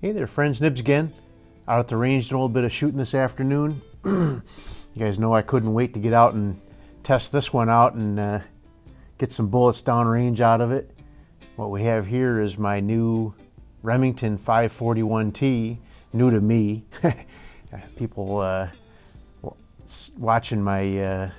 Hey there friends, Nibs again. Out at the range doing a little bit of shooting this afternoon. You guys know I couldn't wait to get out and test this one out and get some bullets downrange out of it. What we have here is my new Remington 541T, new to me. People watching my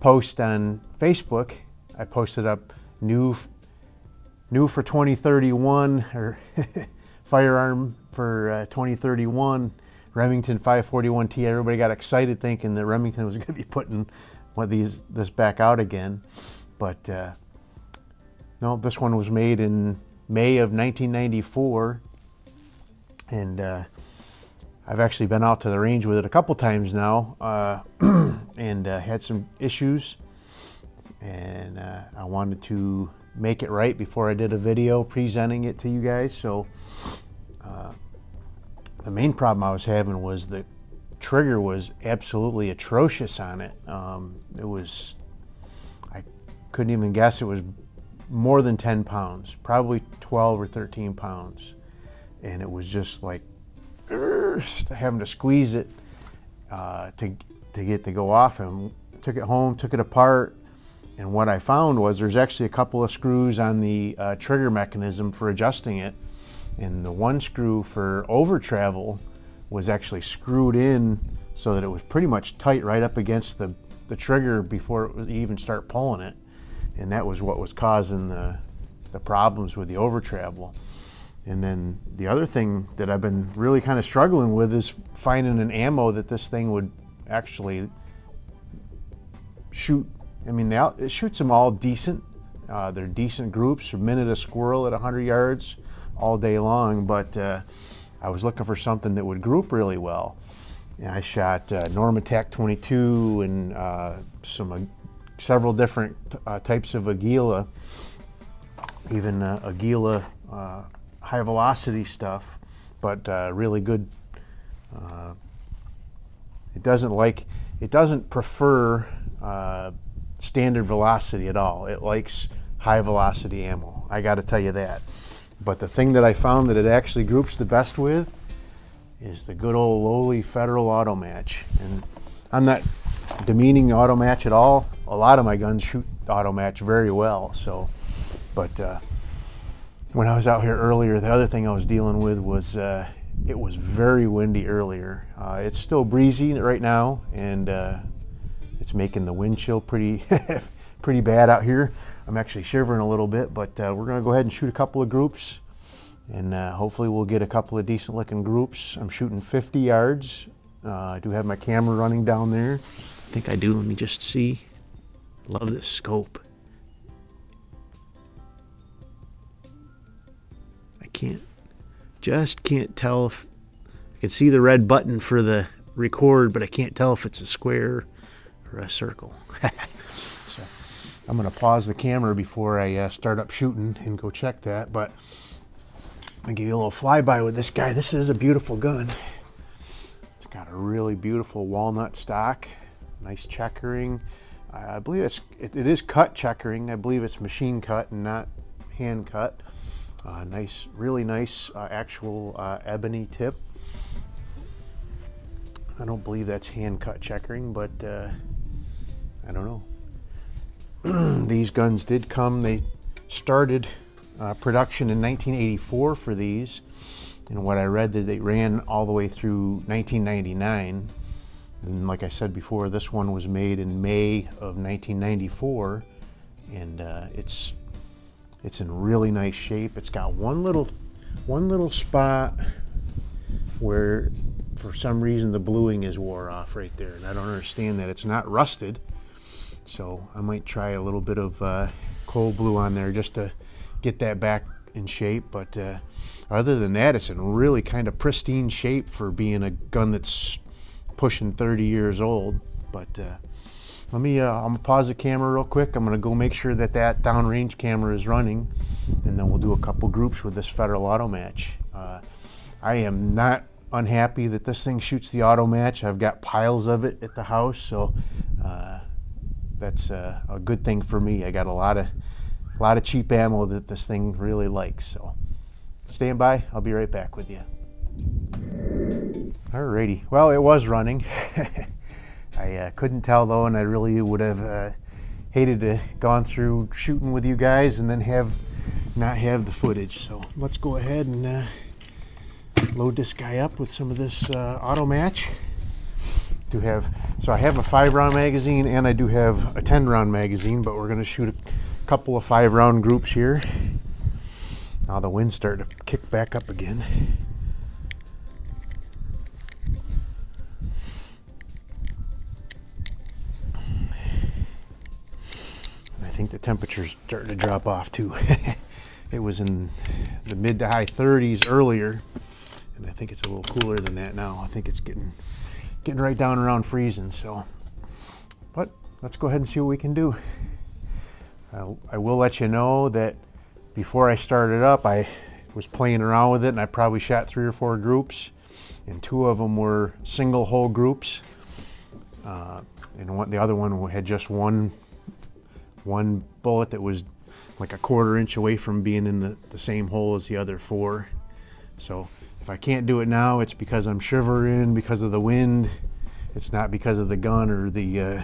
post on Facebook, I posted up new for 2031, or firearm for 2031, Remington 541T. Everybody got excited thinking that Remington was going to be putting this back out again. But no, this one was made in May of 1994. And I've actually been out to the range with it a couple times now and had some issues. And I wanted to make it right before I did a video presenting it to you guys. So the main problem I was having was the trigger was absolutely atrocious on it. I couldn't even guess it was more than 10 pounds, probably 12 or 13 pounds. And it was just like having to squeeze it to get it to go off. And took it home, took it apart. And what I found was there's actually a couple of screws on the trigger mechanism for adjusting it. And the one screw for over travel was actually screwed in so that it was pretty much tight right up against the trigger before it would even start pulling it. And that was what was causing the problems with the over travel. And then the other thing that I've been really kind of struggling with is finding an ammo that this thing would actually shoot. I mean, it shoots them all decent. They're decent groups, a minute a squirrel at 100 yards all day long, but I was looking for something that would group really well. And I shot Normatec 22 and several different types of Aguila, even Aguila high velocity stuff, but really good. It doesn't prefer standard velocity at all. It likes high velocity ammo. I got to tell you that. But the thing that I found that it actually groups the best with is the good old lowly Federal automatch. And I'm not demeaning automatch at all. A lot of my guns shoot automatch very well. So, but when I was out here earlier, the other thing I was dealing with was it was very windy earlier. It's still breezy right now, and it's making the wind chill pretty pretty bad out here. I'm actually shivering a little bit, but we're going to go ahead and shoot a couple of groups, and hopefully we'll get a couple of decent looking groups. I'm shooting 50 yards. I do have my camera running down there. I think I do. Let me just see. Love this scope. I can't tell if I can see the red button for the record, but I can't tell if it's a square or a circle. So I'm going to pause the camera before I start up shooting and go check that. But I'll give you a little flyby with this guy. This is a beautiful gun. It's got a really beautiful walnut stock, nice checkering. I believe it is cut checkering. I believe it's machine cut and not hand cut. Nice, really nice actual ebony tip. I don't believe that's hand cut checkering, but I don't know. These guns did come, they started production in 1984 for these, and what I read that they ran all the way through 1999. And like I said before, this one was made in May of 1994, and it's in really nice shape. It's got one little spot where for some reason the bluing is wore off right there, and I don't understand that. It's not rusted, so I might try a little bit of cold blue on there just to get that back in shape. But other than that, it's in really kind of pristine shape for being a gun that's pushing 30 years old. But I'm gonna pause the camera real quick. I'm gonna go make sure that downrange camera is running, and then we'll do a couple groups with this Federal automatch. I am not unhappy that this thing shoots the automatch. I've got piles of it at the house, so that's a good thing for me. I got a lot of cheap ammo that this thing really likes. So stand by. I'll be right back with you. Alrighty. Well, it was running. I couldn't tell though, and I really would have hated to gone through shooting with you guys and then not have the footage. So let's go ahead and load this guy up with some of this automatch. So I have a 5-round magazine and I do have a 10-round magazine, but we're going to shoot a couple of 5-round groups here. Now the wind's starting to kick back up again. I think the temperature's starting to drop off too. It was in the mid to high 30s earlier, and I think it's a little cooler than that now. I think it's getting right down around freezing. So, but let's go ahead and see what we can do. I will let you know that before I started up, I was playing around with it, and I probably shot 3 or 4 groups, and 2 of them were single hole groups, and the other one had just one bullet that was like a 1/4 inch away from being in the same hole as the other 4. So if I can't do it now, it's because I'm shivering because of the wind. It's not because of the gun or the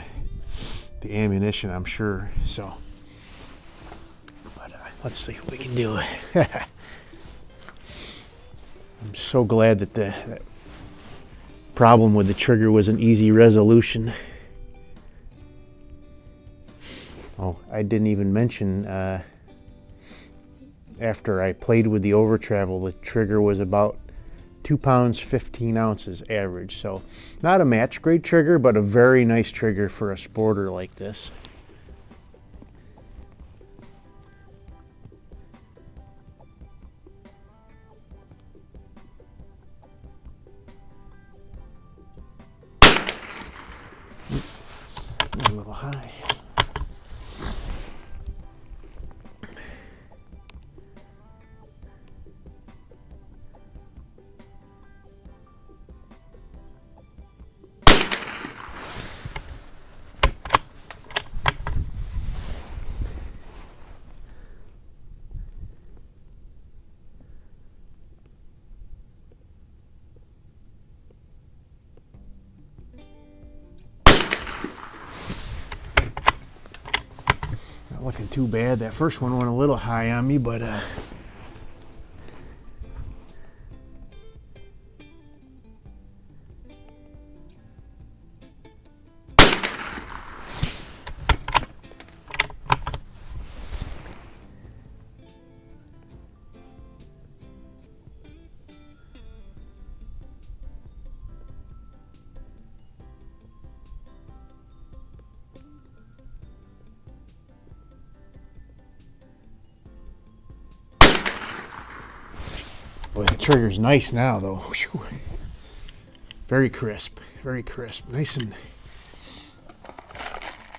ammunition, I'm sure. So, but let's see what we can do. I'm so glad that that problem with the trigger was an easy resolution. Oh, I didn't even mention, after I played with the over travel, the trigger was about 2 pounds 15 ounces average. So not a match grade trigger, but a very nice trigger for a sporter like this. A little high. Not looking too bad. That first one went a little high on me, but boy, the trigger's nice now, though. Whew. Very crisp, very crisp. Nice and...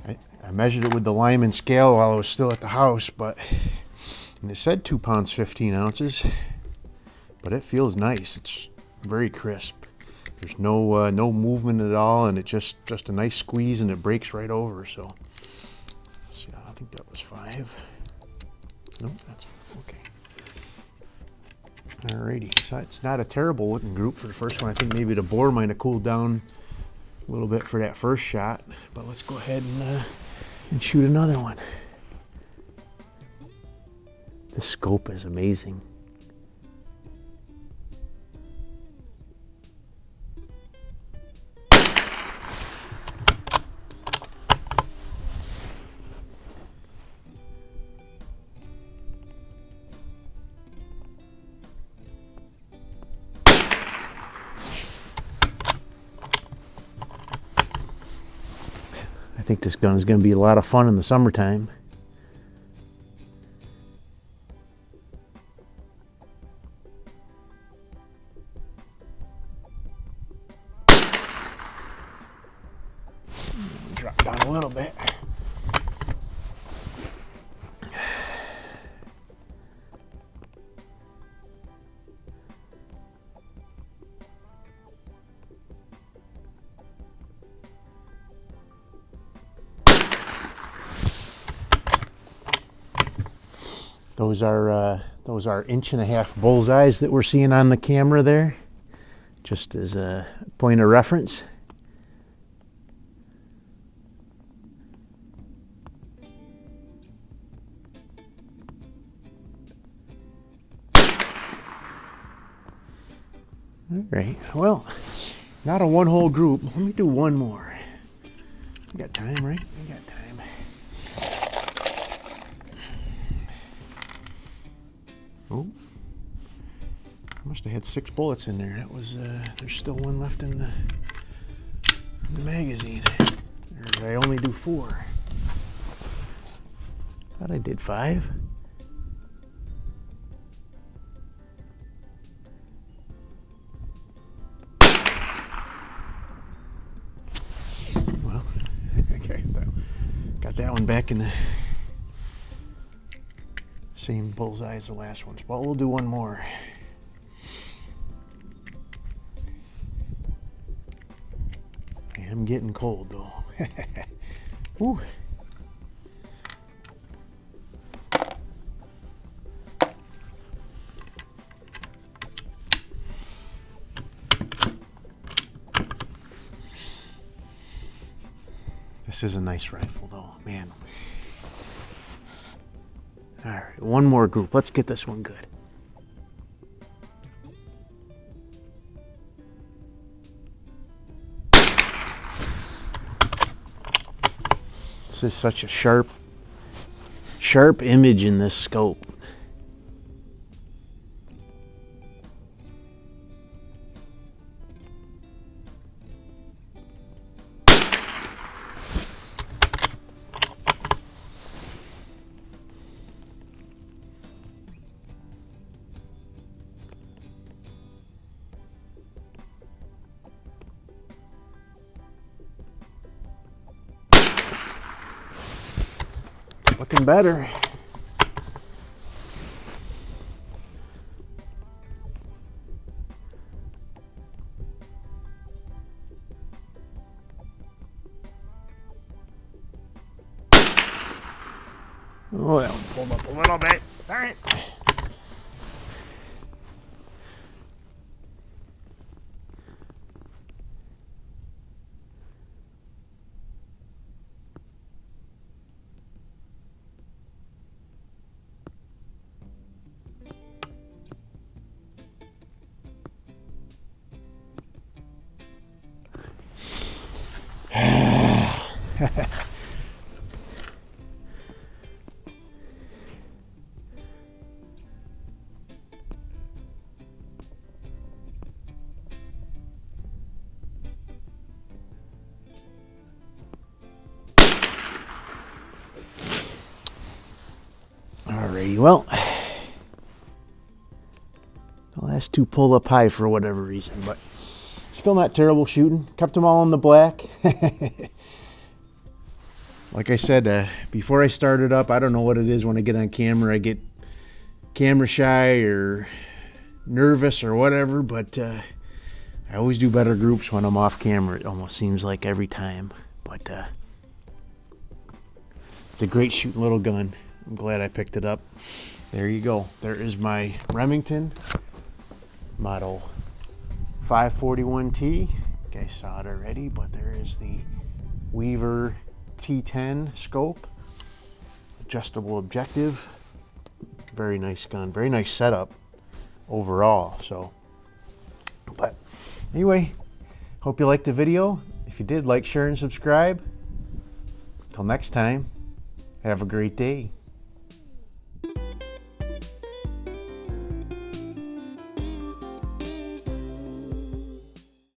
I measured it with the Lyman scale while I was still at the house, and it said 2 pounds 15 ounces, but it feels nice. It's very crisp. There's no movement at all, and it just a nice squeeze, and it breaks right over. So, let's see, I think that was 5. Nope, that's 5. Okay. Alrighty, so it's not a terrible looking group for the first one. I think maybe the bore might have cooled down a little bit for that first shot, but let's go ahead and shoot another one. The scope is amazing. I think this gun is going to be a lot of fun in the summertime. Drop down a little bit. Those are Those are 1.5-inch bullseyes that we're seeing on the camera there, just as a point of reference. All right, well, not a one-hole group. Let me do one more. We got time, right? We got time. Oh, I must have had 6 bullets in there. That was, there's still one left in the magazine. Or did I only do 4? Thought I did 5. Well, okay, got that one back in the same bullseye as the last ones, but we'll do one more. I am getting cold though. Ooh. This is a nice rifle though, man. All right, one more group. Let's get this one good. This is such a sharp image in this scope. Looking better. Oh, that one pulled up a little bit. Darn it. Alrighty, well, the last 2 pull up high for whatever reason, but still not terrible shooting. Kept them all in the black. Like I said, before I started up, I don't know what it is when I get on camera. I get camera shy or nervous or whatever, but I always do better groups when I'm off camera. It almost seems like every time, but it's a great shooting little gun. I'm glad I picked it up. There you go. There is my Remington model 541T. You guys saw it already, but there is the Weaver T-10 scope, adjustable objective. Very nice gun, very nice setup overall. So, but anyway, hope you liked the video. If you did, like, share, and subscribe. Till next time, have a great day.